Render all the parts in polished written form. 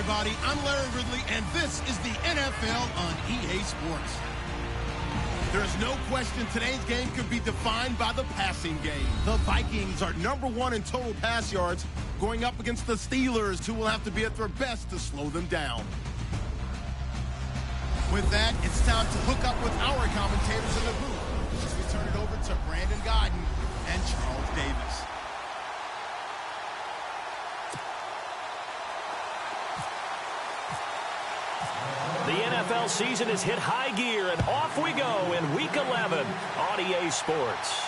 everybody. I'm Larry Ridley, and this is the NFL on EA Sports. There's no question today's game could be defined by the passing game. The Vikings are #1 in total pass yards, going up against the Steelers, who will have to be at their best to slow them down. With that, it's time to hook up with our commentators in the booth as we turn it over to Brandon Godden and Charles Davis. The NFL season has hit high gear, and off we go in Week 11 on EA Sports.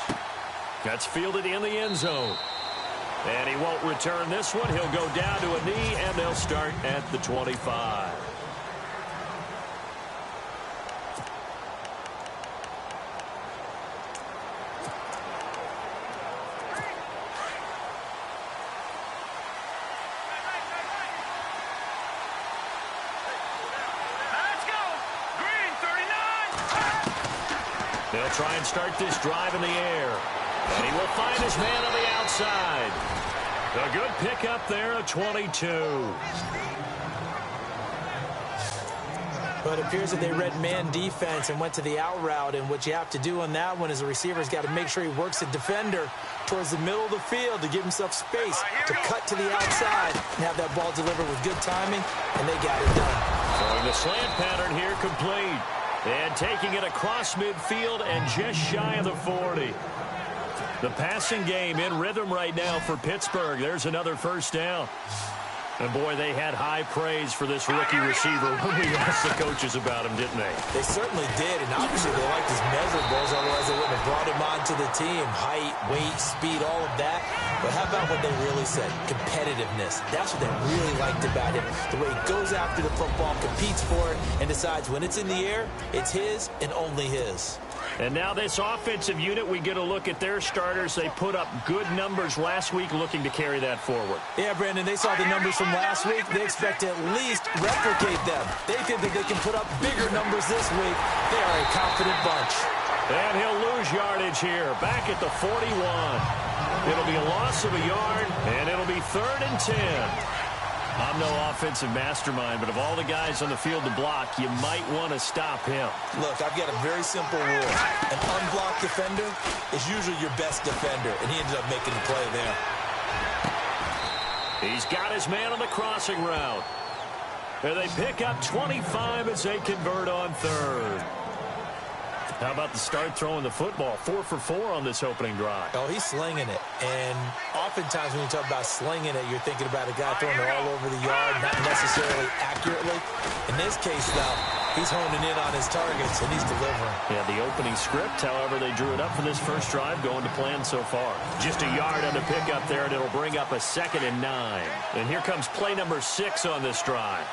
That's fielded in the end zone. And he won't return this one. He'll go down to a knee, and they'll start at the 25. They'll try and start this drive in the air. And he will find his man on the outside. A good pickup there, a 22. But it appears that they read man defense and went to the out route. And what you have to do on that one is the receiver's got to make sure he works the defender towards the middle of the field to give himself space to cut to the outside and have that ball delivered with good timing, and they got it done. Throwing the slant pattern here complete. And taking it across midfield and just shy of the 40. The passing game in rhythm right now for Pittsburgh. There's another first down. And, boy, they had high praise for this rookie receiver when we asked the coaches about him, didn't they? They certainly did, and obviously they liked his measurables, otherwise they wouldn't have brought him onto the team. Height, weight, speed, all of that. But how about what they really said? Competitiveness. That's what they really liked about him. The way he goes after the football, competes for it, and decides when it's in the air, it's his and only his. And now this offensive unit, we get a look at their starters. They put up good numbers last week, looking to carry that forward. Yeah, Brandon, they saw the numbers from last week. They expect to at least replicate them. They think that they can put up bigger numbers this week. They are a confident bunch. And he'll lose yardage here, back at the 41. It'll be a loss of a yard, and it'll be 3rd and 10. I'm no offensive mastermind, but of all the guys on the field to block, you might want to stop him. Look, I've got a very simple rule. An unblocked defender is usually your best defender, and he ended up making the play there. He's got his man on the crossing route. And they pick up 25 as they convert on 3rd. How about the start throwing the football? 4 for 4 on this opening drive. Oh, he's slinging it. And oftentimes when you talk about slinging it, you're thinking about a guy throwing it all over the yard, not necessarily accurately. In this case, though, he's honing in on his targets, and he's delivering. Yeah, the opening script, however, they drew it up for this first drive, going to plan so far. Just a yard on the pickup there, and it'll bring up a 2nd and 9. And here comes play number 6 on this drive.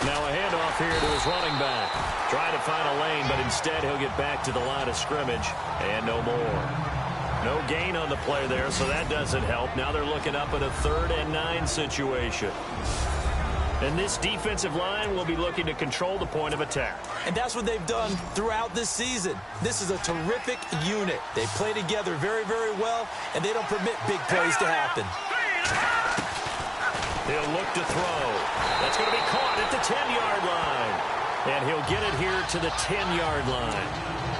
Now a handoff here to his running back. Trying to find a lane, but instead he'll get back to the line of scrimmage. And no more. No gain on the play there, so that doesn't help. Now they're looking up at a 3rd and 9 situation. And this defensive line will be looking to control the point of attack. And that's what they've done throughout this season. This is a terrific unit. They play together very, very well, and they don't permit big plays to happen. He'll look to throw. That's going to be caught at the 10-yard line. And he'll get it here to the 10-yard line.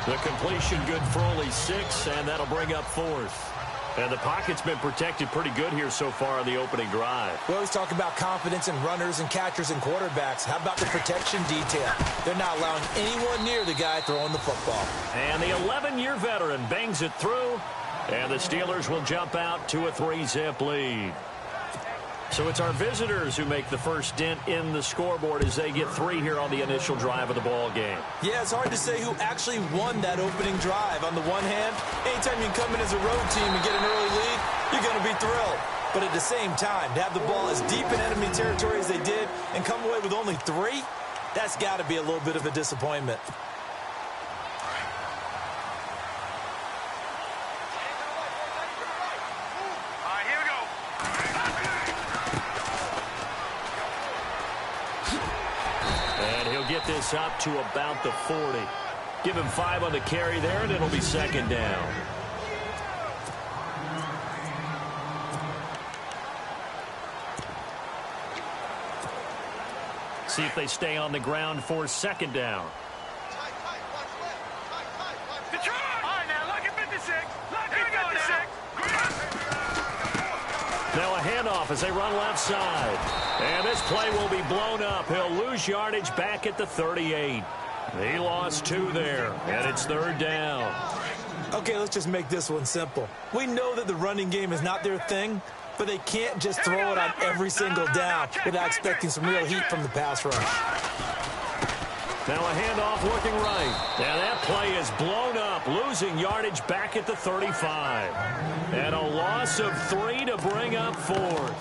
The completion good for only 6, and that'll bring up 4th. And the pocket's been protected pretty good here so far on the opening drive. We always talk about confidence in runners and catchers and quarterbacks. How about the protection detail? They're not allowing anyone near the guy throwing the football. And the 11-year veteran bangs it through, and the Steelers will jump out to a 3-zip lead. So it's our visitors who make the first dent in the scoreboard as they get 3 here on the initial drive of the ball game. Yeah, it's hard to say who actually won that opening drive. On the one hand, anytime you come in as a road team and get an early lead, you're going to be thrilled. But at the same time, to have the ball as deep in enemy territory as they did and come away with only 3, that's got to be a little bit of a disappointment. Get this up to about the 40. Give him 5 on the carry there, and it'll be 2nd down. See if they stay on the ground for second down. Now a handoff as they run left side. And this play will be blown up. He'll lose yardage back at the 38. He lost 2 there, and it's third down. Okay, let's just make this one simple. We know that the running game is not their thing, but they can't just throw it on every single down without expecting some real heat from the pass rush. Now a handoff looking right. And that play is blown up, losing yardage back at the 35. And a loss of 3 to bring up 4th.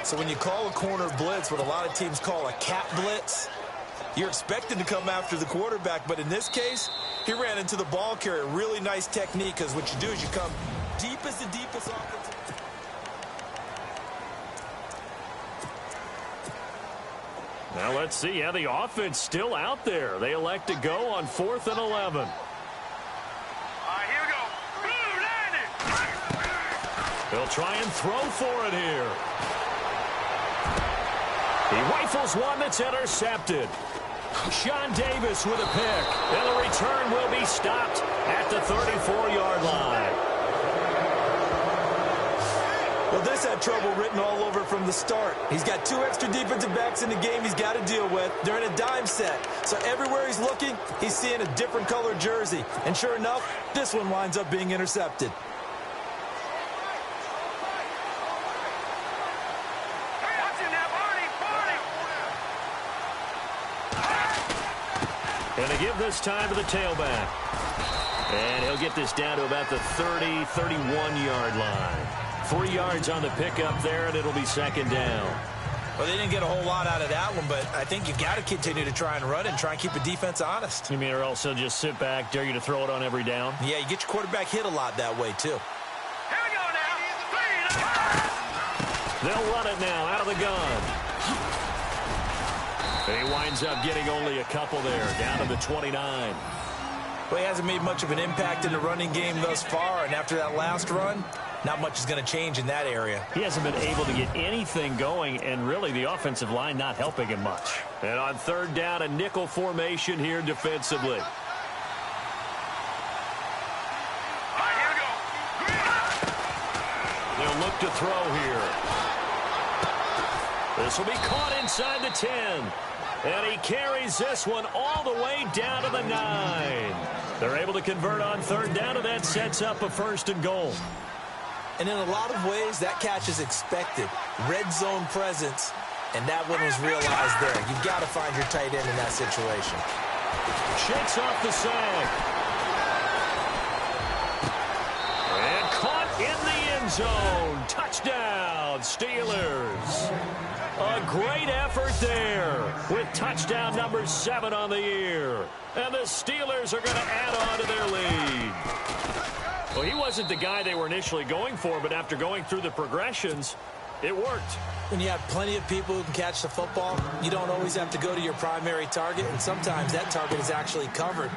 So when you call a corner blitz, what a lot of teams call a cat blitz, you're expected to come after the quarterback. But in this case, he ran into the ball carrier. Really nice technique, because what you do is you come deep as the deepest offensive. Now let's see how the offense still out there. They elect to go on 4th and 11. All right, here we go. Blue landing. They'll try and throw for it here. He rifles one that's intercepted. Sean Davis with a pick. And the return will be stopped at the 34-yard line. Well, this had trouble written all over from the start. He's got 2 extra defensive backs in the game he's got to deal with. They're in a dime set. So everywhere he's looking, he's seeing a different color jersey. And sure enough, this one winds up being intercepted. And they give this time to the tailback. And he'll get this down to about the 30, 31-yard line. 3 yards on the pickup there, and it'll be second down. Well, they didn't get a whole lot out of that one, but I think you got to continue to try and run and try and keep the defense honest. You mean or else they'll just sit back, dare you to throw it on every down? Yeah, you get your quarterback hit a lot that way, too. Here we go now. They'll run it now out of the gun. He winds up getting only a couple there, down to the 29. Well, he hasn't made much of an impact in the running game thus far, and after that last run, not much is going to change in that area. He hasn't been able to get anything going, and really the offensive line not helping him much. And on third down, a nickel formation here defensively. They'll look to throw here. This will be caught inside the 10. And he carries this one all the way down to the 9. They're able to convert on third down, and that sets up a 1st and goal. And in a lot of ways, that catch is expected. Red zone presence, and that one was realized there. You've got to find your tight end in that situation. Shakes off the sack. And caught in the end zone. Touchdown, Steelers. A great effort there with touchdown number 7 on the year. And the Steelers are going to add on to their lead. Well, he wasn't the guy they were initially going for, but after going through the progressions, it worked. When you have plenty of people who can catch the football, you don't always have to go to your primary target, and sometimes that target is actually covered.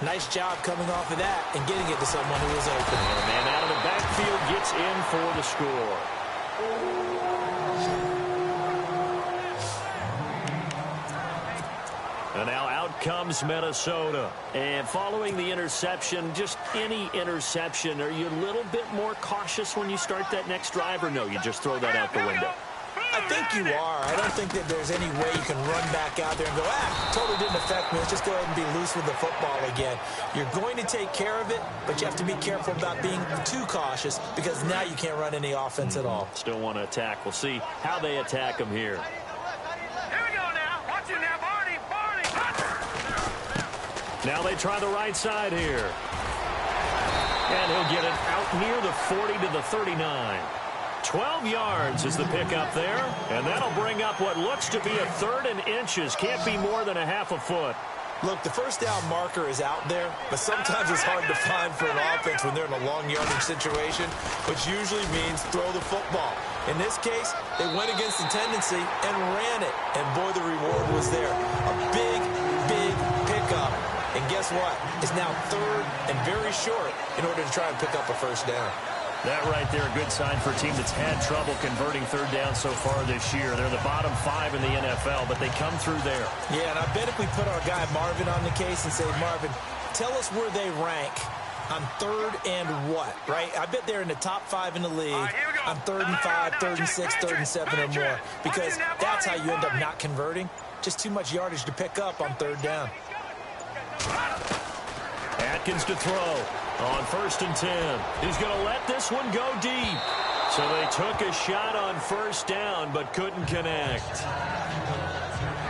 Nice job coming off of that and getting it to someone who is open. And a man out of the backfield gets in for the score. And now out comes Minnesota. And following the interception, just any interception, are you a little bit more cautious when you start that next drive, or no, you just throw that out the window? I think you are. I don't think that there's any way you can run back out there and go, totally didn't affect me. Let's just go ahead and be loose with the football again. You're going to take care of it, but you have to be careful about being too cautious, because now you can't run any offense at all. Still want to attack. We'll see how they attack him here. Here we go now. Watch it now, Barney. Now they try the right side here. And he'll get it out near the 40 to the 39. 12 yards is the pickup there. And that'll bring up what looks to be a 3rd and inches. Can't be more than a half a foot. Look, the first down marker is out there, but sometimes it's hard to find for an offense when they're in a long yardage situation, which usually means throw the football. In this case, they went against the tendency and ran it. And boy, the reward was there. A big, big pickup. And guess what? It's now 3rd and very short in order to try and pick up a 1st down. That right there, a good sign for a team that's had trouble converting third down so far this year. They're the bottom 5 in the NFL, but they come through there. Yeah, and I bet if we put our guy Marvin on the case and say, Marvin, tell us where they rank on third and what, right? I bet they're in the top 5 in the league on 3rd and 5, 3rd and 6, 3rd and 7 or more, because that's how you end up not converting. Just too much yardage to pick up on third down. Atkins to throw on 1st and 10. He's going to let this one go deep. So they took a shot on 1st down but couldn't connect.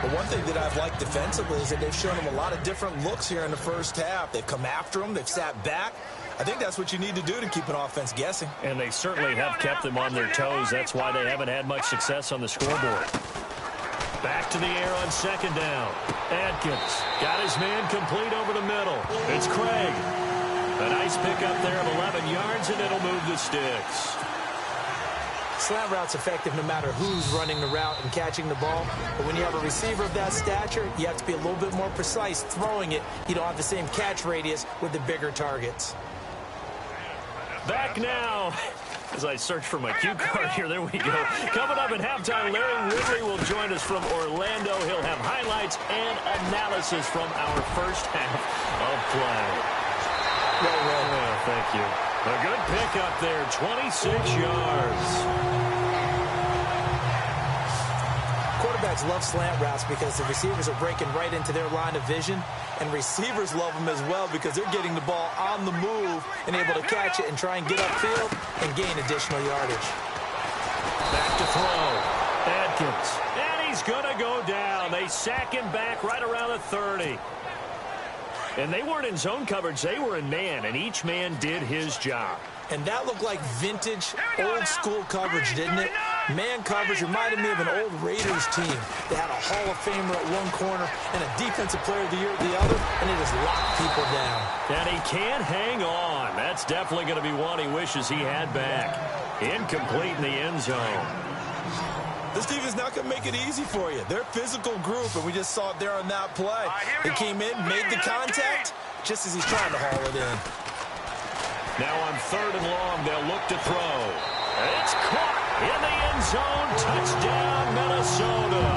But one thing that I've liked defensively is that they've shown them a lot of different looks here in the first half. They've come after them. They've sat back. I think that's what you need to do to keep an offense guessing. And they certainly have kept them on their toes. That's why they haven't had much success on the scoreboard. Back to the air on 2nd down. Atkins got his man complete over the middle. It's Craig. A nice pickup there of 11 yards, and it'll move the sticks. Slant route's effective no matter who's running the route and catching the ball. But when you have a receiver of that stature, you have to be a little bit more precise throwing it. You don't have the same catch radius with the bigger targets. Back now. As I search for my cue card here, there we go. Coming up at halftime, Larry Ridley will join us from Orlando. He'll have highlights and analysis from our first half of play. Well, thank you. A good pickup there, 26 yards. Quarterbacks love slant routes because the receivers are breaking right into their line of vision, and receivers love them as well because they're getting the ball on the move and able to catch it and try and get upfield and gain additional yardage. Back to throw. Atkins. And he's going to go down. They sack him back right around the 30. And they weren't in zone coverage. They were in man, and each man did his job. And that looked like vintage, old-school coverage, didn't it? Man coverage reminded me of an old Raiders team. They had a Hall of Famer at one corner and a Defensive Player of the Year at the other, and they just locked people down. And he can't hang on. That's definitely going to be one he wishes he had back. Incomplete in the end zone. This team is not going to make it easy for you. They're a physical group, and we just saw it there on that play. He came in, made the contact, just as he's trying to haul it in. Now on 3rd and long, they'll look to throw. It's caught in the end zone. Touchdown, Minnesota.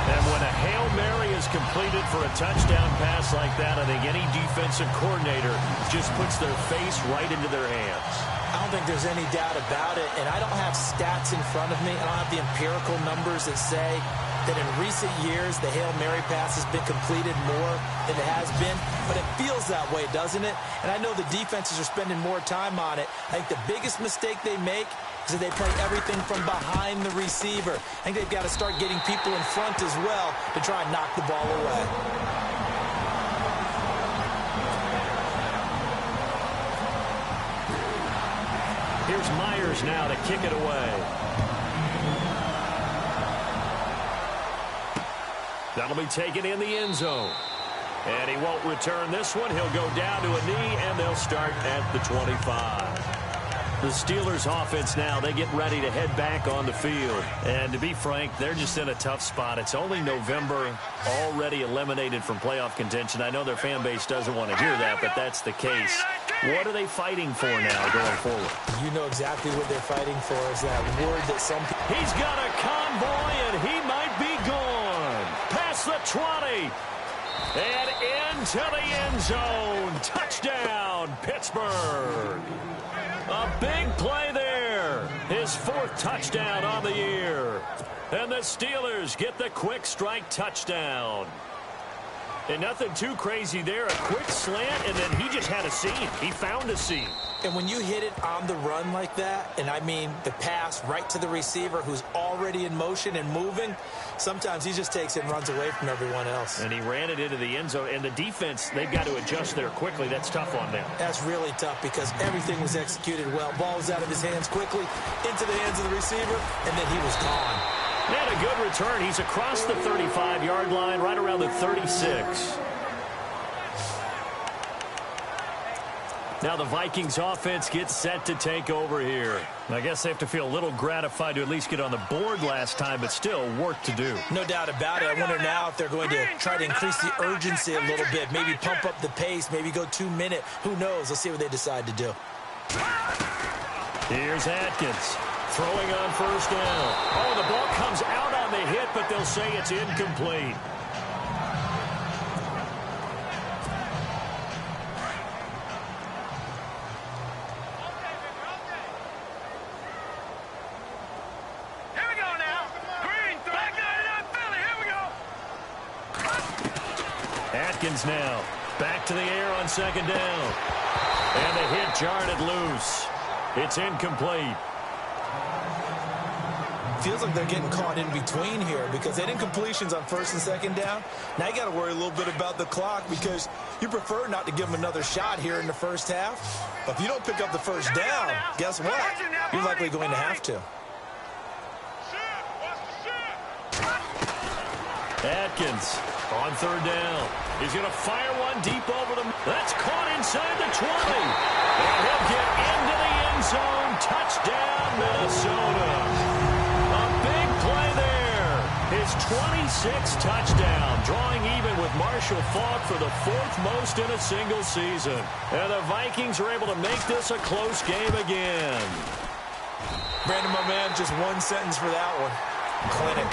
And when a Hail Mary is completed for a touchdown pass like that, I think any defensive coordinator just puts their face right into their hands. I don't think there's any doubt about it, and I don't have stats in front of me. I don't have the empirical numbers that say that in recent years the Hail Mary pass has been completed more than it has been, but it feels that way, doesn't it? And I know the defenses are spending more time on it. I think the biggest mistake they make is that they play everything from behind the receiver. I think they've got to start getting people in front as well to try and knock the ball away. Here's Myers now to kick it away. That'll be taken in the end zone. And he won't return this one. He'll go down to a knee, and they'll start at the 25. The Steelers offense now, they get ready to head back on the field. And to be frank, they're just in a tough spot. It's only November, already eliminated from playoff contention. I know their fan base doesn't want to hear that, but that's the case. What are they fighting for now going forward? You know exactly what they're fighting for, is that word that some people... He's got a convoy, and he might be gone. Past the 20. And into the end zone. Touchdown, Pittsburgh. A big play there. His 4th touchdown on the year. And the Steelers get the quick strike touchdown. And nothing too crazy there. A quick slant, and then he just had a seam. He found a seam. And when you hit it on the run like that, and I mean the pass right to the receiver who's already in motion and moving, sometimes he just takes it and runs away from everyone else. And he ran it into the end zone. And the defense, they've got to adjust there quickly. That's tough on them. That's really tough because everything was executed well. Ball was out of his hands quickly, into the hands of the receiver, and then he was gone. And a good return. He's across the 35-yard line, right around the 36. Now the Vikings offense gets set to take over here. I guess they have to feel a little gratified to at least get on the board last time, but still work to do. No doubt about it. I wonder now if they're going to try to increase the urgency a little bit, maybe pump up the pace, maybe go 2-minute. Who knows? Let's see what they decide to do. Here's Atkins throwing on first down. Oh, the ball comes out on the hit, but they'll say it's incomplete. Here we go now. Green, back 99 Philly. Here we go. Atkins now back to the air on second down. And the hit jarred it loose. It's incomplete. Feels like they're getting caught in between here because they didn't completions on first and second down. Now you got to worry a little bit about the clock because you prefer not to give them another shot here in the first half. But if you don't pick up the first down, guess what? You're likely going to have to. Atkins on third down. He's going to fire one deep over the... That's caught inside the 20. And he'll get into the end zone. Touchdown, Minnesota. A big play there. His 26th touchdown, drawing even with Marshall Faulk for the 4th most in a single season. And the Vikings are able to make this a close game again. Brandon, my man, just one sentence for that one. Clinic.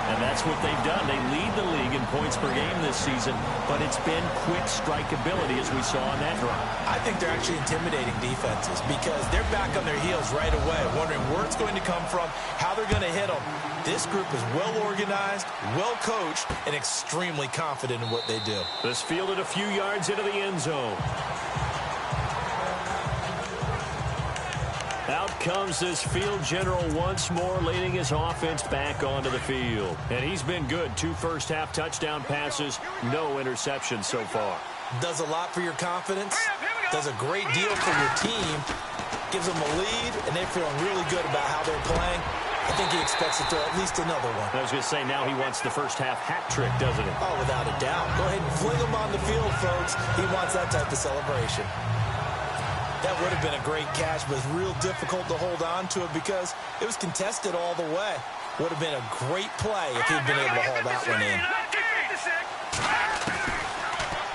And that's what they've done. They lead the league in points per game this season, but it's been quick strike ability as we saw on that drive. I think they're actually intimidating defenses because they're back on their heels right away, wondering where it's going to come from, how they're going to hit them. This group is well organized, well coached, and extremely confident in what they do. This fielded a few yards into the end zone. Out comes this field general once more, leading his offense back onto the field. And he's been good. 2 first-half touchdown passes, no interceptions so far. Does a lot for your confidence, does a great deal for your team, gives them a lead, and they're feeling really good about how they're playing. I think he expects to throw at least another one. I was going to say, now he wants the first-half hat trick, doesn't he? Oh, without a doubt. Go ahead and fling him on the field, folks. He wants that type of celebration. That would have been a great catch, but it's real difficult to hold on to it because it was contested all the way. Would have been a great play if he'd been able to haul that one in.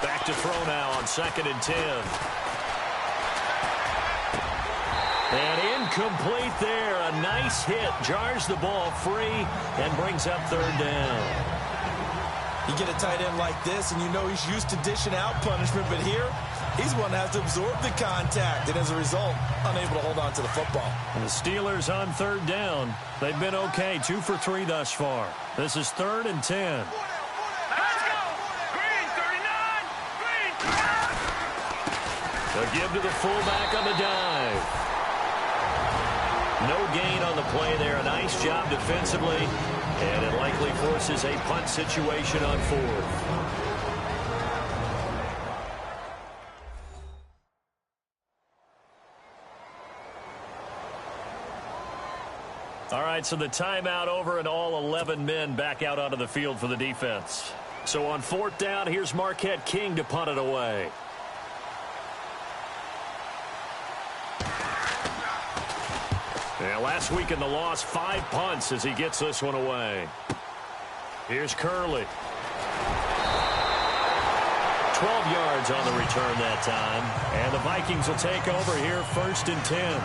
Back to throw now on 2nd and 10. And incomplete there. A nice hit. Jars the ball free and brings up 3rd down. You get a tight end like this, and you know he's used to dishing out punishment, but here, he's one that has to absorb the contact, and as a result, unable to hold on to the football. And the Steelers on 3rd down. They've been okay, 2 for 3 thus far. This is 3rd and 10. Let's go! Green, 39! Green, 39! They'll give to the fullback on the dive. No gain on the play there. A nice job defensively. And it likely forces a punt situation on 4th. All right, so the timeout over and all 11 men back out onto the field for the defense. So on 4th down, here's Marquette King to punt it away. Yeah, last week in the loss, 5 punts as he gets this one away. Here's Curley. 12 yards on the return that time. And the Vikings will take over here 1st and 10.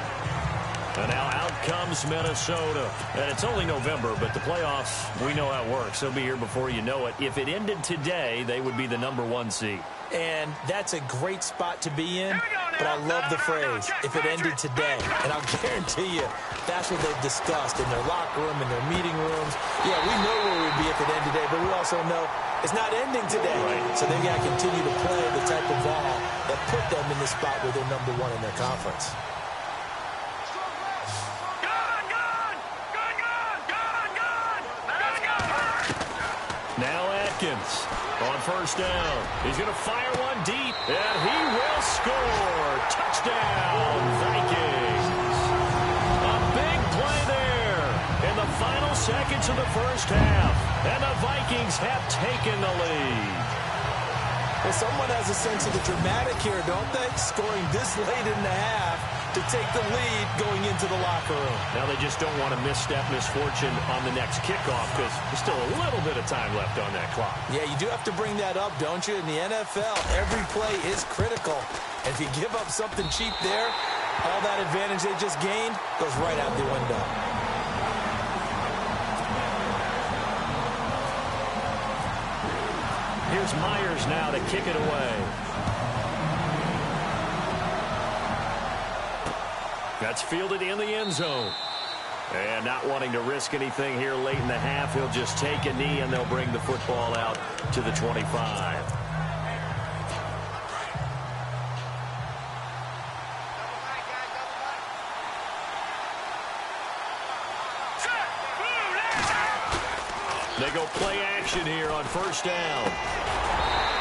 And now out comes Minnesota. And it's only November, but the playoffs, we know how it works. They'll be here before you know it. If it ended today, they would be the #1 seed. And that's a great spot to be in, but I love the phrase, if it ended today. And I'll guarantee you, that's what they've discussed in their locker room, in their meeting rooms. Yeah, we know where we'd be if it ended today, but we also know it's not ending today. Right. So they've got to continue to play the type of ball that put them in the spot where they're #1 in their conference. Now Atkins on 1st down. He's going to fire one deep, and he will score. Touchdown, Vikings. A big play there in the final seconds of the first half, and the Vikings have taken the lead. Well, someone has a sense of the dramatic here, don't they? Scoring this late in the half to take the lead going into the locker room. Now they just don't want to misstep misfortune on the next kickoff because there's still a little bit of time left on that clock. Yeah, you do have to bring that up, don't you? In the NFL, every play is critical. And if you give up something cheap there, All that advantage they just gained goes right out the window. Here's Myers now to kick it away. That's fielded in the end zone. And not wanting to risk anything here late in the half, he'll just take a knee and they'll bring the football out to the 25. They go play action here on first down.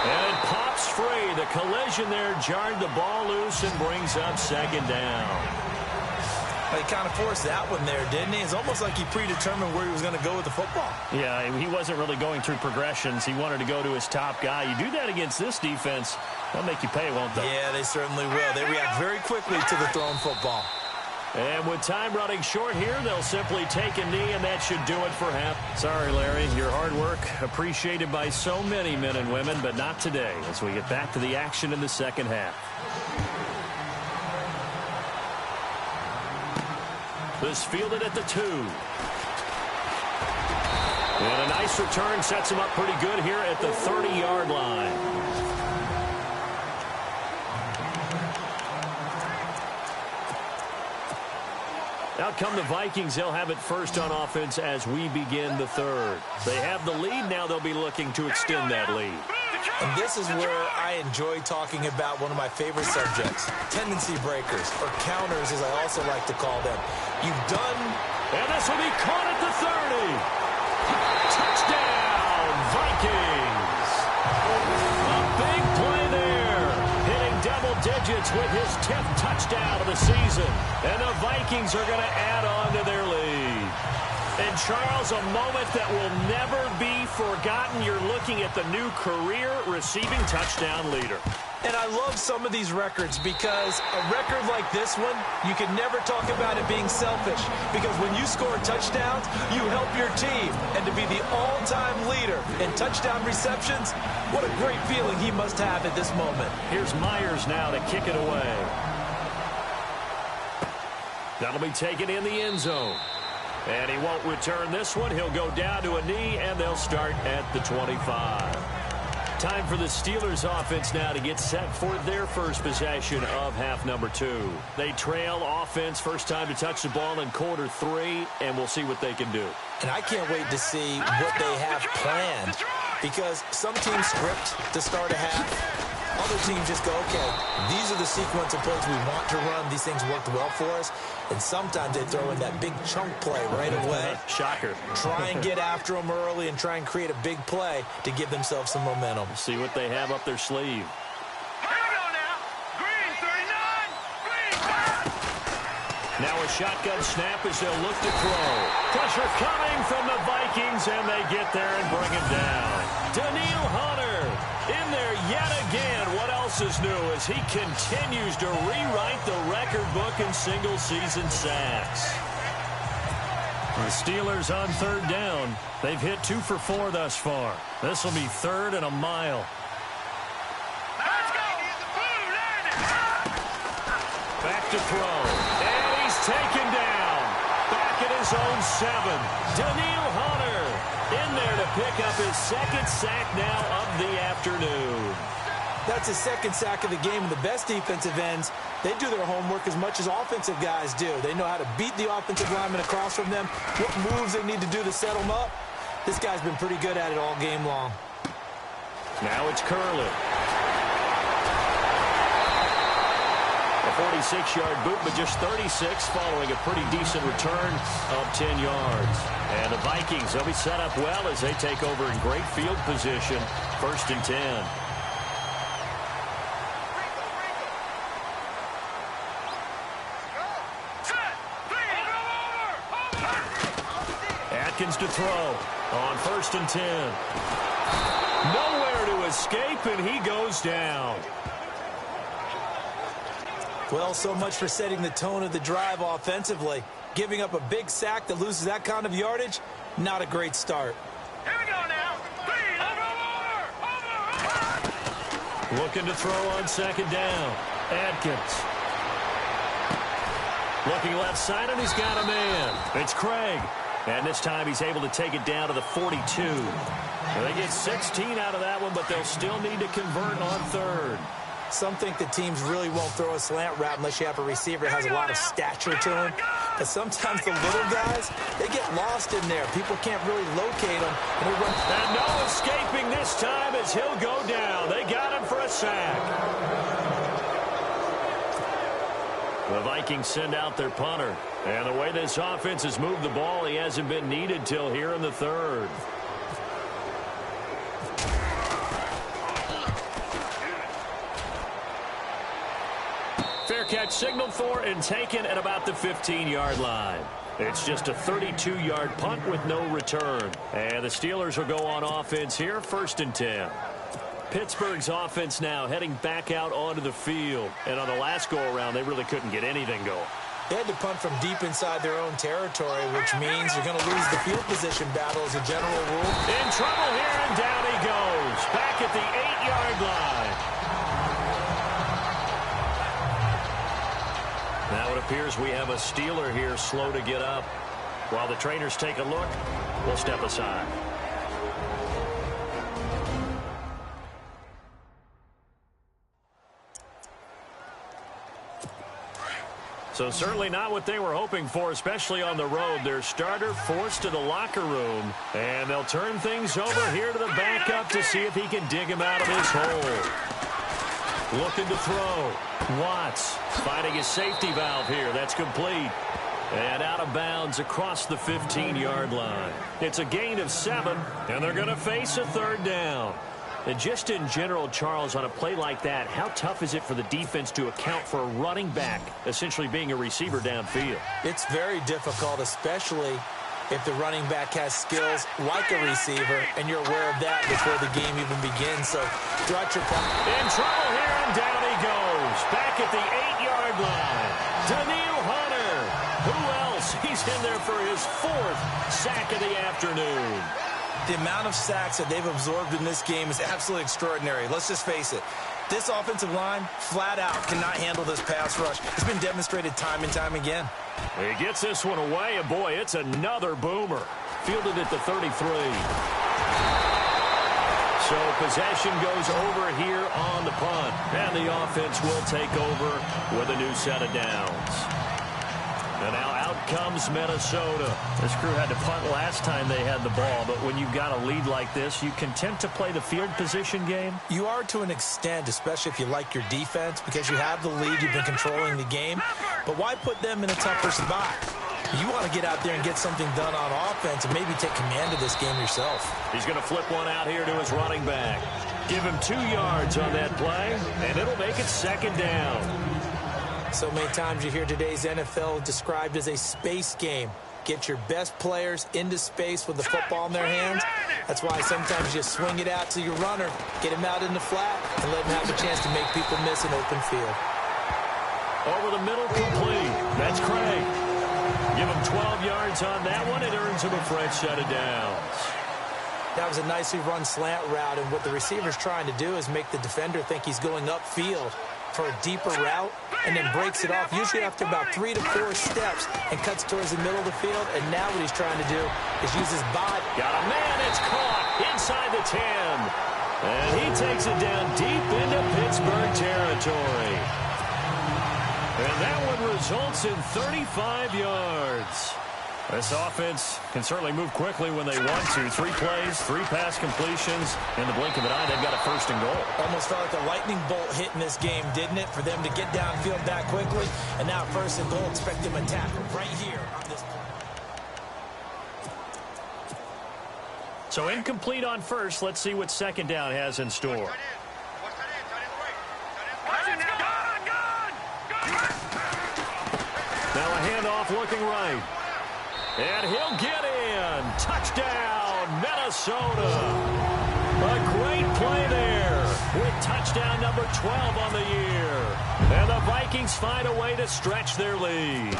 And it pops free. The collision there jarred the ball loose and brings up second down. He kind of forced that one there, didn't he? It's almost like he predetermined where he was going to go with the football. Yeah, he wasn't really going through progressions. He wanted to go to his top guy. You do that against this defense, they'll make you pay, won't they? Yeah, they certainly will. They react very quickly to the thrown football. And with time running short here, they'll simply take a knee, and that should do it for half. Sorry, Larry. Your hard work appreciated by so many men and women, but not today as we get back to the action in the second half. This fielded at the 2. And a nice return sets him up pretty good here at the 30-yard line. Out come the Vikings. They'll have it first on offense as we begin the third. They have the lead. Now they'll be looking to extend that lead. And this is where I enjoy talking about one of my favorite subjects, tendency breakers, or counters as I also like to call them. You've done... And this will be caught at the 30. Touchdown, Vikings. A big play there. Hitting double digits with his 10th touchdown of the season. And the Vikings are going to add on to their lead. And, Charles, a moment that will never be forgotten. You're looking at the new career receiving touchdown leader. And I love some of these records because a record like this one, you can never talk about it being selfish. Because when you score touchdowns, you help your team. And to be the all-time leader in touchdown receptions, what a great feeling he must have at this moment. Here's Myers now to kick it away. That'll be taken in the end zone. And he won't return this one. He'll go down to a knee, and they'll start at the 25. Time for the Steelers offense now to get set for their first possession of half number 2. They trail offense, first time to touch the ball in quarter 3, and we'll see what they can do. And I can't wait to see what they have planned because some teams script to start a half. Other teams just go, okay, these are the sequence of plays we want to run. These things worked well for us. And sometimes they throw in that big chunk play right away. Shocker. Try and get after them early and try and create a big play to give themselves some momentum. See what they have up their sleeve. Now a shotgun snap as they'll look to throw. Pressure coming from the Vikings, and they get there and bring him down. Danielle Hunter in there yet again. What else is new as he continues to rewrite the record book in single-season sacks. The Steelers on third down. They've hit 2 for 4 thus far. This will be third and a mile. Back to throw. Taken down. Back at his own 7. Danielle Hunter in there to pick up his second sack now of the afternoon. That's his second sack of the game. And the best defensive ends, they do their homework as much as offensive guys do. They know how to beat the offensive lineman across from them, what moves they need to do to set them up. This guy's been pretty good at it all game long. Now it's Curley. A 46-yard boot, but just 36 following a pretty decent return of 10 yards. And the Vikings, they'll be set up well as they take over in great field position. First and 10. Atkins to throw on first and 10. Nowhere to escape, and he goes down. Well, so much for setting the tone of the drive offensively. Giving up a big sack that loses that kind of yardage, not a great start. Here we go now. Looking to throw on second down. Atkins. Looking left side, and he's got a man. It's Craig. And this time he's able to take it down to the 42. Well, they get 16 out of that one, but they'll still need to convert on third. Some think the teams really won't throw a slant route unless you have a receiver that has a lot of stature to him. But sometimes the little guys, they get lost in there. People can't really locate them. And no escaping this time as he'll go down. They got him for a sack. The Vikings send out their punter. And the way this offense has moved the ball, he hasn't been needed till here in the third. Fair catch signaled for and taken at about the 15-yard line. It's just a 32-yard punt with no return. And the Steelers will go on offense here, 1st and 10. Pittsburgh's offense now heading back out onto the field. And on the last go-around, they really couldn't get anything going. They had to punt from deep inside their own territory, which means you're going to lose the field position battle as a general rule. In trouble here, and down he goes. Back at the 8-yard line. Now it appears we have a Steeler here slow to get up. While the trainers take a look, we'll step aside. So certainly not what they were hoping for, especially on the road. Their starter forced to the locker room, and they'll turn things over here to the backup to see if he can dig him out of his hole. Looking to throw. Watts finding his safety valve here. That's complete. And out of bounds across the 15-yard line. It's a gain of 7, and they're going to face a 3rd down. And just in general, Charles, on a play like that, how tough is it for the defense to account for a running back essentially being a receiver downfield? It's very difficult, especially if the running back has skills like a receiver, and you're aware of that before the game even begins. So throughout your point. In trouble here, and down he goes. Back at the 8-yard line. Daniil Hunter. Who else? He's in there for his 4th sack of the afternoon. The amount of sacks that they've absorbed in this game is absolutely extraordinary. Let's just face it. This offensive line, flat out, cannot handle this pass rush. It's been demonstrated time and time again. He gets this one away, and boy, it's another boomer. Fielded at the 33. So possession goes over here on the punt. And the offense will take over with a new set of downs. And now out comes Minnesota. This crew had to punt last time they had the ball, but when you've got a lead like this, you content to play the field position game? You are to an extent, especially if you like your defense, because you have the lead, you've been controlling the game. But why put them in a tougher spot? You want to get out there and get something done on offense and maybe take command of this game yourself. He's going to flip one out here to his running back. Give him 2 yards on that play, and it'll make it 2nd down. So many times you hear today's NFL described as a space game. Get your best players into space with the football in their hands. That's why sometimes you swing it out to your runner, get him out in the flat, and let him have a chance to make people miss an open field. Over the middle, complete. That's Craig. Give him 12 yards on that one. It earns him a fresh set of downs. That was a nicely run slant route, and what the receiver's trying to do is make the defender think he's going upfield for a deeper route, and then breaks it off, usually after about 3 to 4 steps, and cuts towards the middle of the field. And now what he's trying to do is use his body. Got a man, it's caught inside the 10. And he takes it down deep into Pittsburgh territory. And that one results in 35 yards. This offense can certainly move quickly when they want to. 3 plays, 3 pass completions. In the blink of an eye, they've got a 1st and goal. Almost felt like a lightning bolt hit in this game, didn't it? For them to get downfield that quickly. And now 1st and goal, expect them to tackle right here on this play. So incomplete on 1st. Let's see what 2nd down has in store. Now a handoff looking right. And he'll get in. Touchdown, Minnesota. A great play there with touchdown number 12 on the year. And the Vikings find a way to stretch their lead.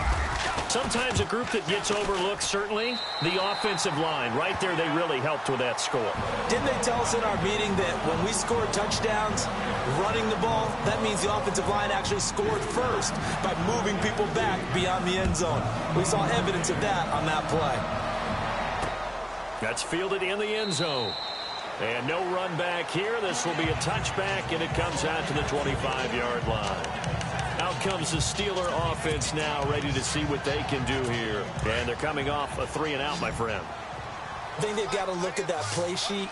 Sometimes a group that gets overlooked, certainly, the offensive line. Right there, they really helped with that score. Didn't they tell us in our meeting that when we score touchdowns, running the ball, that means the offensive line actually scored first by moving people back beyond the end zone. We saw evidence of that on that play. That's fielded in the end zone. And no run back here. This will be a touchback, and it comes out to the 25-yard line. Out comes the Steeler offense now, ready to see what they can do here. And they're coming off a 3-and-out, my friend. I think they've got to look at that play sheet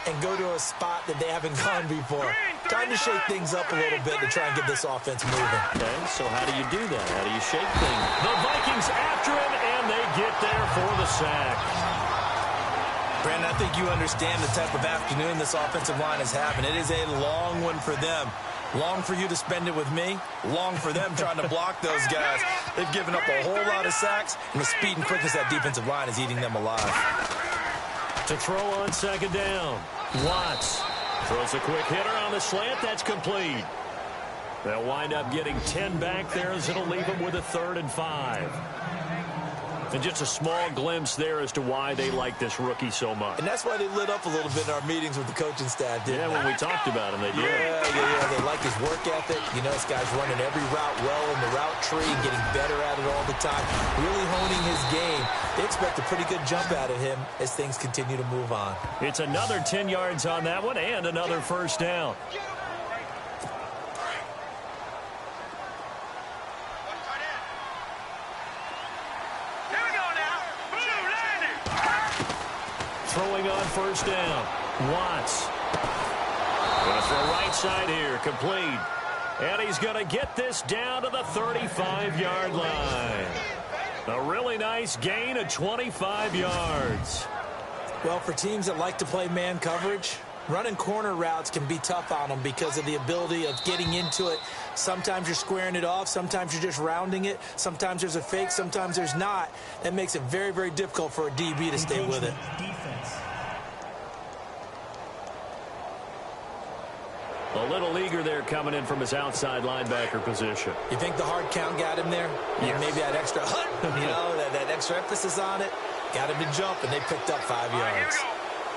and go to a spot that they haven't gone before. Time to shake things up a little bit to try and get this offense moving. Okay, so how do you do that? How do you shake things? The Vikings after him, and they get there for the sack. Brandon, I think you understand the type of afternoon this offensive line is having. It is a long one for them. Long for you to spend it with me. Long for them trying to block those guys. They've given up a whole lot of sacks, and the speed and quickness of that defensive line is eating them alive. To throw on second down, Watts throws a quick hitter on the slant. That's complete. They'll wind up getting 10 back there as it'll leave them with a 3rd and 5. And just a small glimpse there as to why they like this rookie so much. And that's why they lit up a little bit in our meetings with the coaching staff, didn't they? Yeah, when we talked about him, they did. Yeah. They like his work ethic. You know, this guy's running every route well in the route tree and getting better at it all the time. Really honing his game. They expect a pretty good jump out of him as things continue to move on. It's another 10 yards on that one and another first down. Throwing on first down. Watts. Going to throw right side here. Complete. And he's going to get this down to the 35-yard line. A really nice gain of 25 yards. Well, for teams that like to play man coverage, running corner routes can be tough on them because of the ability of getting into it. Sometimes you're squaring it off. Sometimes you're just rounding it. Sometimes there's a fake. Sometimes there's not. That makes it very, very difficult for a DB to stay with it. A little eager there coming in from his outside linebacker position. You think the hard count got him there? Yes. Maybe that extra you know, that extra emphasis on it. Got him to jump, and they picked up 5 yards.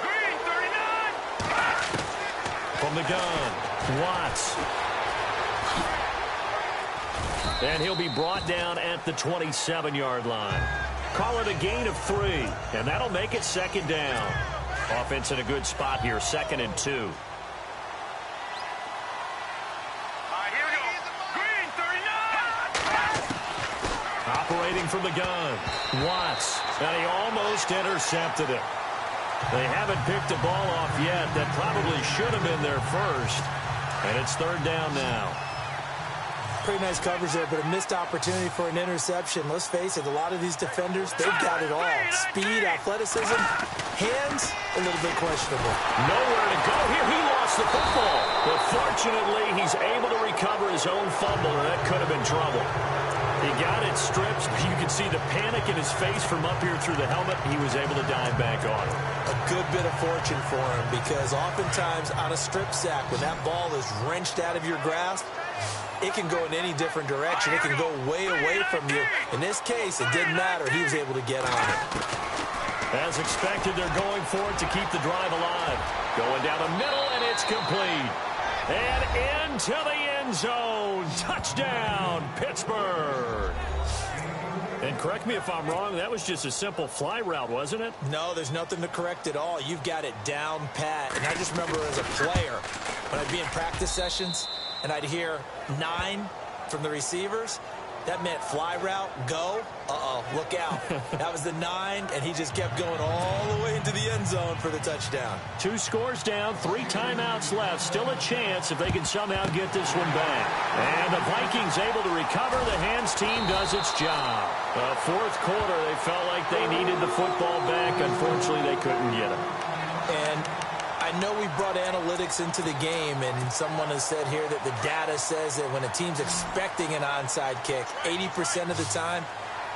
Green, 39. From the gun, Watts. And he'll be brought down at the 27-yard line. Call it a gain of 3, and that'll make it second down. Offense in a good spot here, 2nd and 2. Operating from the gun, Watts, and he almost intercepted it. They haven't picked a ball off yet. That probably should have been their first, and it's 3rd down now. Pretty nice coverage there, but a missed opportunity for an interception. Let's face it, a lot of these defenders, they've got it all. Speed, athleticism, hands, a little bit questionable. Nowhere to go here. He lost the football, but fortunately, he's able to recover his own fumble, and that could have been trouble. He got it stripped. You could see the panic in his face from up here through the helmet. He was able to dive back on it. A good bit of fortune for him because oftentimes on a strip sack, when that ball is wrenched out of your grasp, it can go in any different direction. It can go way away from you. In this case, it didn't matter. He was able to get on it. As expected, they're going for it to keep the drive alive. Going down the middle, and it's complete. And into the end zone. Touchdown, Pittsburgh. And correct me if I'm wrong, that was just a simple fly route, wasn't it? No, there's nothing to correct at all. You've got it down pat. And I just remember as a player, when I'd be in practice sessions, and I'd hear 9 from the receivers, that meant fly route, go. Uh-oh, look out. That was the 9, and he just kept going all the way into the end zone for the touchdown. 2 scores down, 3 timeouts left. Still a chance if they can somehow get this one back. And the Vikings able to recover. The hands team does its job. Fourth quarter, they felt like they needed the football back. Unfortunately, they couldn't get it. And I know we brought analytics into the game, and someone has said here that the data says that when a team's expecting an onside kick, 80% of the time,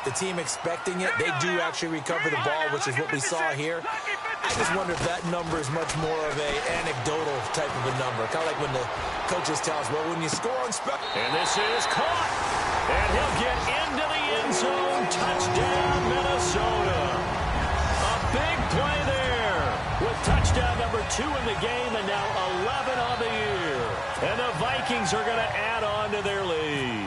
the team expecting it, they do actually recover the ball, which is what we saw here. I just wonder if that number is much more of a anecdotal type of a number. Kind of like when the coaches tell us, well, when you score on special. And this is caught. And he'll get into the end zone. Touchdown, Minnesota. A big play there with touchdown number 2 in the game and now 11 on the year. And the Vikings are going to add on to their lead.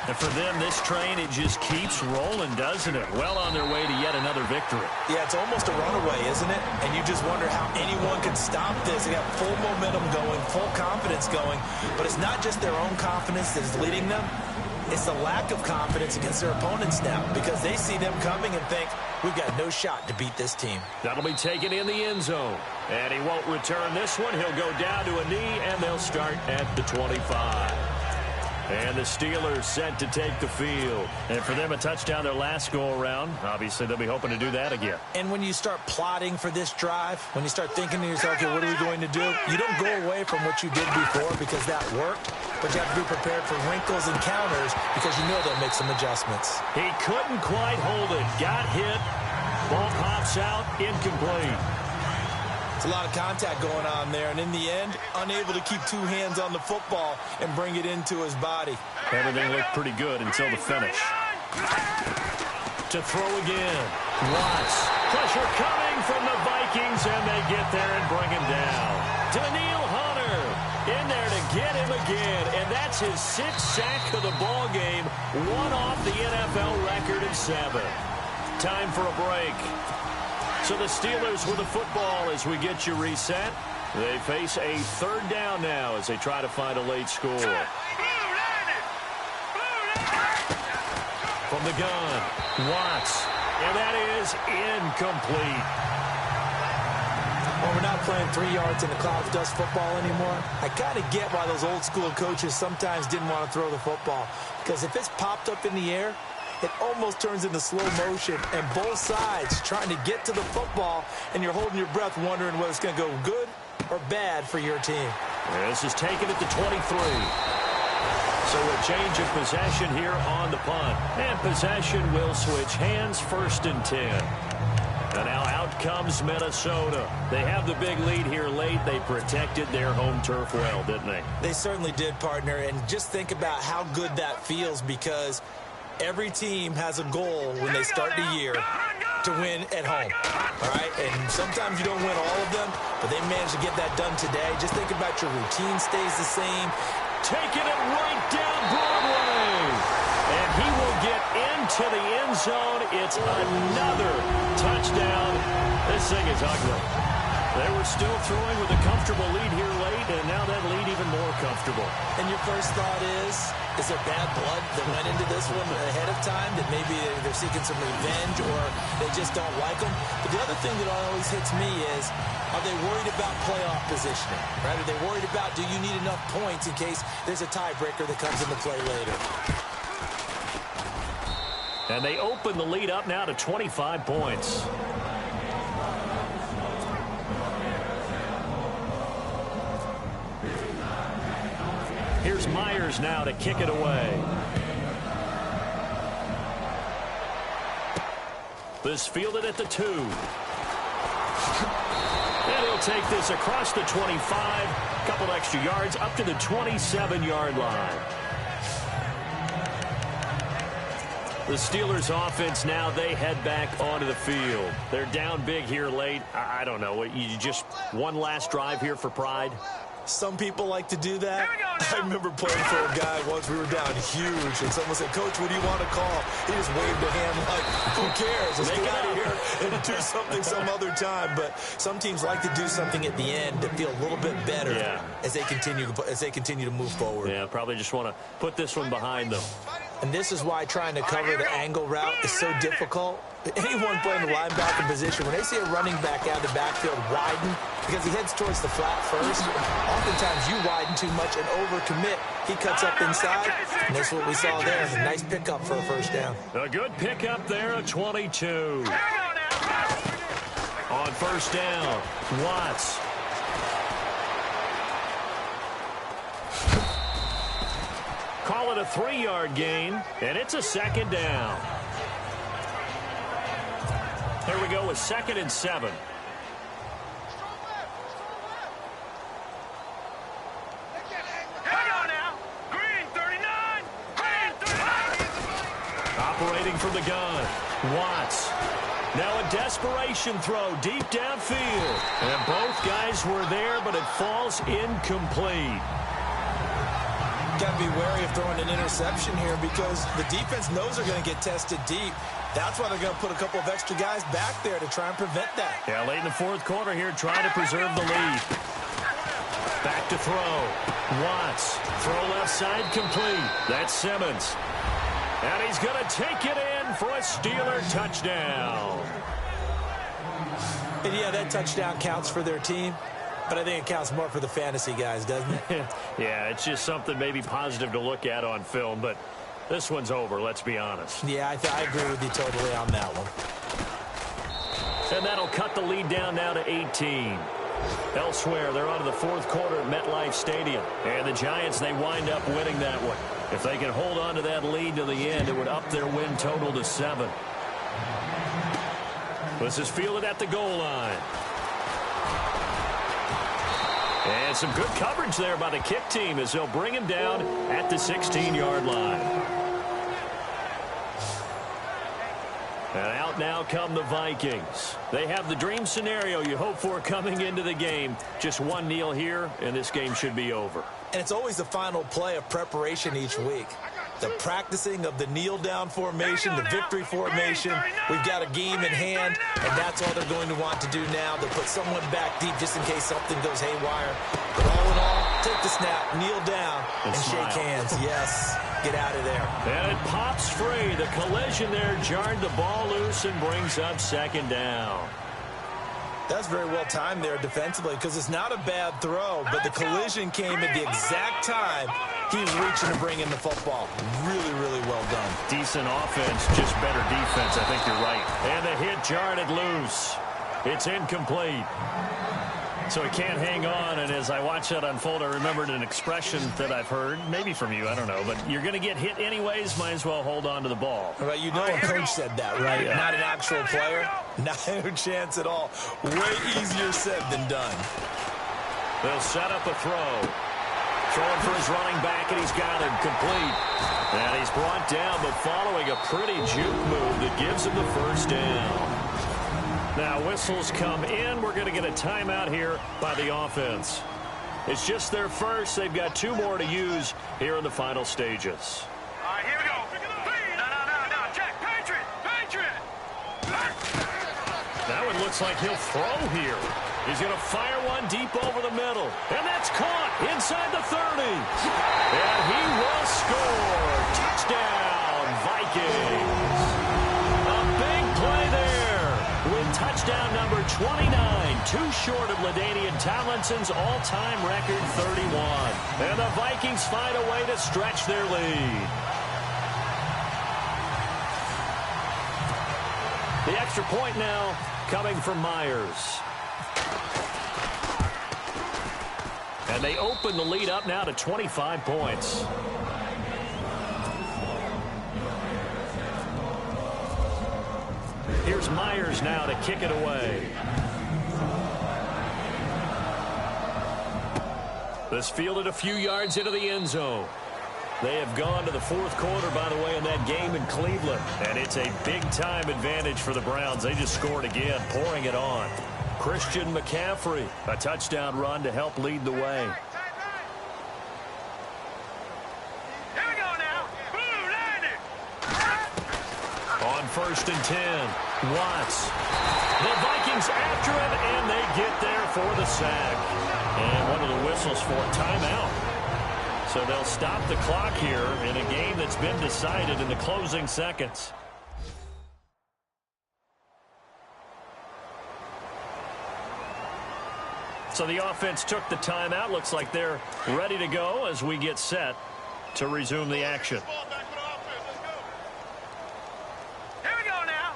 And for them, this train, it just keeps rolling, doesn't it? Well on their way to yet another victory. Yeah, it's almost a runaway, isn't it? And you just wonder how anyone could stop this. They got full momentum going, full confidence going. But it's not just their own confidence that's leading them. It's the lack of confidence against their opponents now because they see them coming and think, we've got no shot to beat this team. That'll be taken in the end zone. And he won't return this one. He'll go down to a knee, and they'll start at the 25. And the Steelers set to take the field. And for them, a touchdown their last go-around. Obviously, they'll be hoping to do that again. And when you start plotting for this drive, when you start thinking to yourself, okay, what are we going to do? You don't go away from what you did before because that worked. But you have to be prepared for wrinkles and counters because you know they'll make some adjustments. He couldn't quite hold it. Got hit. Ball pops out. Incomplete. It's a lot of contact going on there, and in the end, unable to keep 2 hands on the football and bring it into his body. Everything looked pretty good until the finish. To throw again. Watts. Pressure coming from the Vikings, and they get there and bring him down. Daniil Hunter in there to get him again, and that's his 6th sack of the ball game, 1 off the NFL record of 7. Time for a break. So the Steelers with the football as we get you reset. They face a 3rd down now as they try to find a late score. From the gun, Watts. And that is incomplete. Well, we're not playing 3 yards in the cloud of dust football anymore. I kind of get why those old school coaches sometimes didn't want to throw the football. Because if it's popped up in the air, it almost turns into slow motion, and both sides trying to get to the football, and you're holding your breath wondering whether it's going to go good or bad for your team. This is taken at the 23. So a change of possession here on the punt. And possession will switch hands, 1st and 10. And now out comes Minnesota. They have the big lead here late. They protected their home turf well, didn't they? They certainly did, partner, and just think about how good that feels because every team has a goal when they start the year to win at home, all right? And sometimes you don't win all of them, but they managed to get that done today. Just think about your routine stays the same. Taking it right down Broadway. And he will get into the end zone. It's another touchdown. This thing is ugly. They were still throwing with a comfortable lead here late, and now that lead even more comfortable. And your first thought is there bad blood that went into this one ahead of time, that maybe they're seeking some revenge or they just don't like them? But the other thing that always hits me is, are they worried about playoff positioning? Right? Are they worried about, do you need enough points in case there's a tiebreaker that comes into play later? And they open the lead up now to 25 points. Here's Myers now to kick it away. This fielded at the 2. And he'll take this across the 25. Couple extra yards up to the 27-yard line. The Steelers offense now, they head back onto the field. They're down big here late. I don't know. You just one last drive here for pride? Some people like to do that. I remember playing for a guy once. We were down huge, and someone said, "Coach, what do you want to call?" He just waved a hand like, who cares? Let's get out of here and do something some other time. But some teams like to do something at the end to feel a little bit better as they continue to move forward. Yeah, probably just want to put this one behind them. And this is why trying to cover the angle route is so difficult. Anyone playing the linebacker position, when they see a running back out of the backfield widen, because he heads towards the flat first, oftentimes you widen too much and overcommit. He cuts up inside, and that's what we saw there. A nice pickup for a first down. A good pickup there at 22. On first down, Watts. Call it a 3-yard gain, and it's a second down. Here we go with 2nd and 7. Operating from the gun, Watts. Now a desperation throw deep downfield. And both guys were there, but it falls incomplete. Got to be wary of throwing an interception here because the defense knows they're going to get tested deep. That's why they're going to put a couple of extra guys back there to try and prevent that. Yeah, late in the 4th quarter here, trying to preserve the lead. Back to throw. Watts. Throw left side complete. That's Simmons. And he's going to take it in for a Steeler touchdown. And yeah, that touchdown counts for their team, but I think it counts more for the fantasy guys, doesn't it? Yeah, it's just something maybe positive to look at on film, but this one's over, let's be honest. Yeah, I agree with you totally on that one. And that'll cut the lead down now to 18. Elsewhere, they're on to the 4th quarter at MetLife Stadium. And the Giants, they wind up winning that one. If they can hold on to that lead to the end, it would up their win total to 7. This is fielded at the goal line. And some good coverage there by the kick team as they'll bring him down at the 16-yard line. And out now come the Vikings. They have the dream scenario you hope for coming into the game. Just one kneel here, and this game should be over. And it's always the final play of preparation each week. The practicing of the kneel-down formation, the victory formation. We've got a game in hand, and that's all they're going to want to do now. They'll put someone back deep just in case something goes haywire. But all in all, take the snap, kneel down, and shake hands. Yes, get out of there. And it pops free. The collision there jarred the ball loose and brings up 2nd down. That's very well timed there defensively because it's not a bad throw, but the collision came at the exact time he was reaching to bring in the football. Really, really well done. Decent offense, just better defense. I think you're right. And the hit jarred it loose. It's incomplete. So he can't hang on, and as I watch that unfold, I remembered an expression that I've heard, maybe from you, I don't know, but you're going to get hit anyways, might as well hold on to the ball. Well, you know a coach said that, right? Yeah. Not an actual player. No chance at all. Way easier said than done. They'll set up a throw. Throwing for his running back, and he's got him complete. And he's brought down, but following a pretty juke move that gives him the first down. Now whistles come in. We're going to get a timeout here by the offense. It's just their first. They've got 2 more to use here in the final stages. All right, here we go. No. Check. Patriot. That one looks like he'll throw here. He's going to fire one deep over the middle. And that's caught inside the 30. And he will score. Touchdown, Vikings. A big play there with touchdown number 29. Too short of LaDainian Tomlinson's all-time record 31. And the Vikings find a way to stretch their lead. The extra point now coming from Myers. And they open the lead up now to 25 points. Here's Myers now to kick it away. This fielded a few yards into the end zone. They have gone to the 4th quarter, by the way, in that game in Cleveland. And it's a big-time advantage for the Browns. They just scored again, pouring it on. Christian McCaffrey, a touchdown run to help lead the way. Here we go now. Boom, landed. On 1st and 10, Watts. The Vikings after him, and they get there for the sack. And one of the whistles for a timeout. So they'll stop the clock here in a game that's been decided in the closing seconds. So the offense took the timeout. Looks like they're ready to go as we get set to resume the action. Here we go now.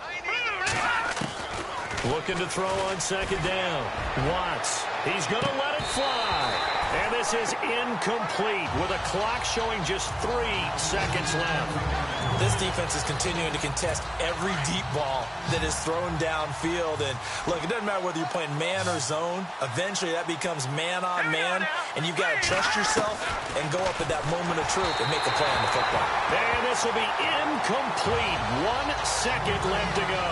Looking to throw on 2nd down. Watts. He's going to let it fly. And this is incomplete with a clock showing just 3 seconds left. This defense is continuing to contest every deep ball that is thrown downfield. And look, it doesn't matter whether you're playing man or zone. Eventually, that becomes man on man. And you've got to trust yourself and go up at that moment of truth and make a play on the football. And this will be incomplete. 1 second left to go.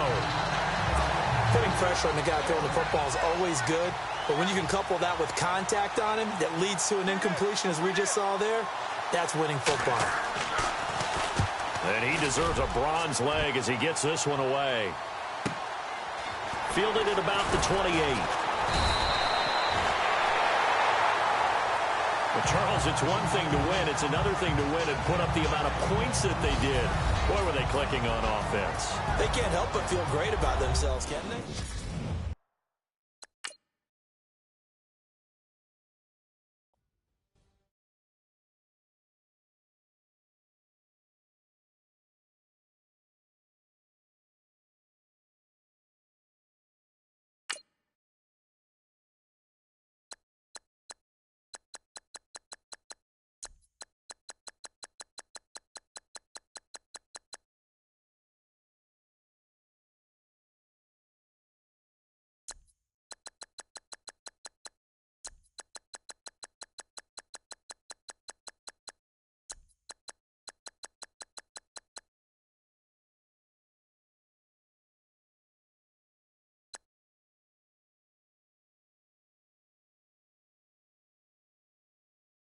Putting pressure on the guy throwing the football is always good. But when you can couple that with contact on him that leads to an incompletion, as we just saw there, that's winning football. And he deserves a bronze leg as he gets this one away. Fielded at about the 28. Well, Charles, it's one thing to win. It's another thing to win and put up the amount of points that they did. Boy, were they clicking on offense. They can't help but feel great about themselves, can they?